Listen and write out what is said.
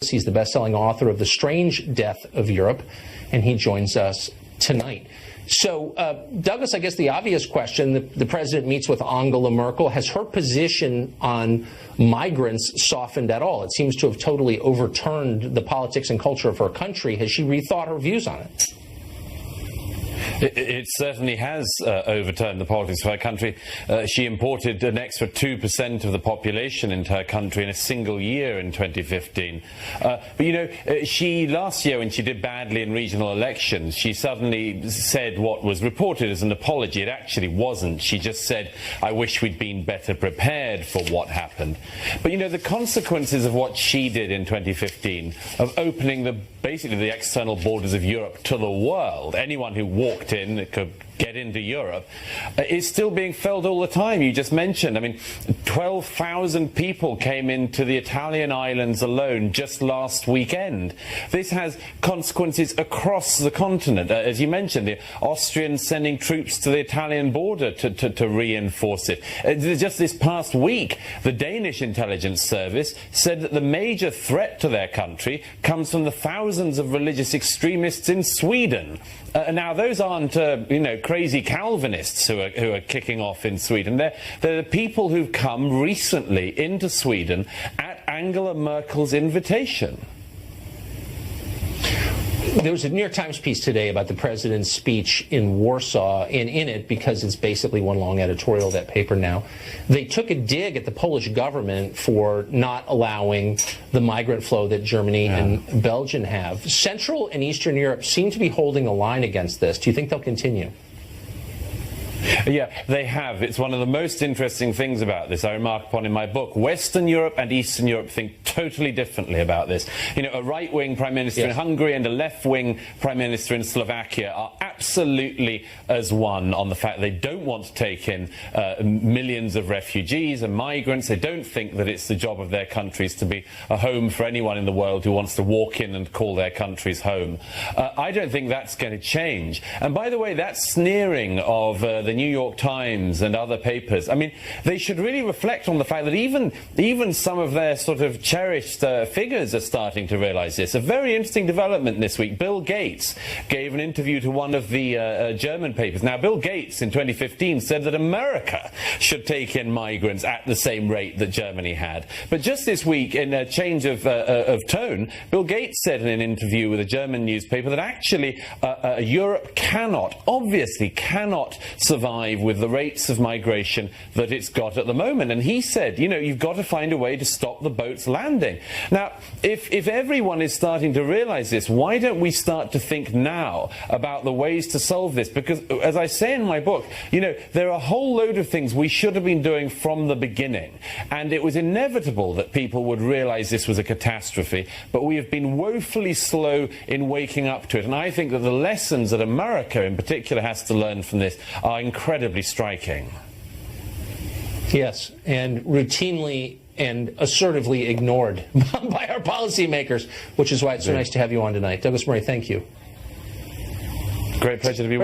He's the best-selling author of The Strange Death of Europe, and he joins us tonight. So, Douglas, I guess the obvious question, the president meets with Angela Merkel. Has her position on migrants softened at all? It seems to have totally overturned the politics and culture of her country. Has she rethought her views on it? It certainly has overturned the politics of her country. She imported an extra 2% of the population into her country in a single year in 2015. But, you know, she last year, when she did badly in regional elections, she suddenly said what was reported as an apology. It actually wasn't. She just said, I wish we'd been better prepared for what happened. But, you know, the consequences of what she did in 2015, of opening basically the external borders of Europe to the world, anyone who walked in that could get into Europe, is still being felt all the time. You just mentioned, I mean, 12,000 people came into the Italian islands alone just last weekend. This has consequences across the continent. As you mentioned, the Austrians sending troops to the Italian border to reinforce it. Just this past week, the Danish intelligence service said that the major threat to their country comes from the thousands of religious extremists in Sweden. Now, those aren't, you know, crazy Calvinists who are kicking off in Sweden. They're the people who've come recently into Sweden at Angela Merkel's invitation. There was a New York Times piece today about the president's speech in Warsaw, and in it, because it's basically one long editorial, that paper now, they took a dig at the Polish government for not allowing the migrant flow that Germany and Belgium have. Central and Eastern Europe seem to be holding a line against this. Do you think they'll continue? Yeah, they have. It's one of the most interesting things about this I remark upon in my book. Western Europe and Eastern Europe think totally differently about this. You know, a right-wing prime minister in Hungary and a left-wing prime minister in Slovakia are absolutely as one on the fact they don't want to take in millions of refugees and migrants. They don't think that it's the job of their countries to be a home for anyone in the world who wants to walk in and call their countries home. I don't think that's going to change. And by the way, that sneering of the New York Times and other papers, I mean, they should really reflect on the fact that even some of their sort of cherished figures are starting to realize this. A very interesting development this week. Bill Gates gave an interview to one of the German papers. Now, Bill Gates in 2015 said that America should take in migrants at the same rate that Germany had. But just this week, in a change of tone, Bill Gates said in an interview with a German newspaper that actually Europe obviously cannot survive with the rates of migration that it's got at the moment. And he said, you know, you've got to find a way to stop the boats landing. Now, if everyone is starting to realize this, why don't we start to think now about the ways to solve this? Because, as I say in my book, you know, there are a whole load of things we should have been doing from the beginning. And it was inevitable that people would realize this was a catastrophe. But we have been woefully slow in waking up to it. And I think that the lessons that America in particular has to learn from this are incredibly striking. Yes, and routinely and assertively ignored by our policymakers, which is why it's so nice to have you on tonight. Douglas Murray, thank you. Great pleasure to be with you.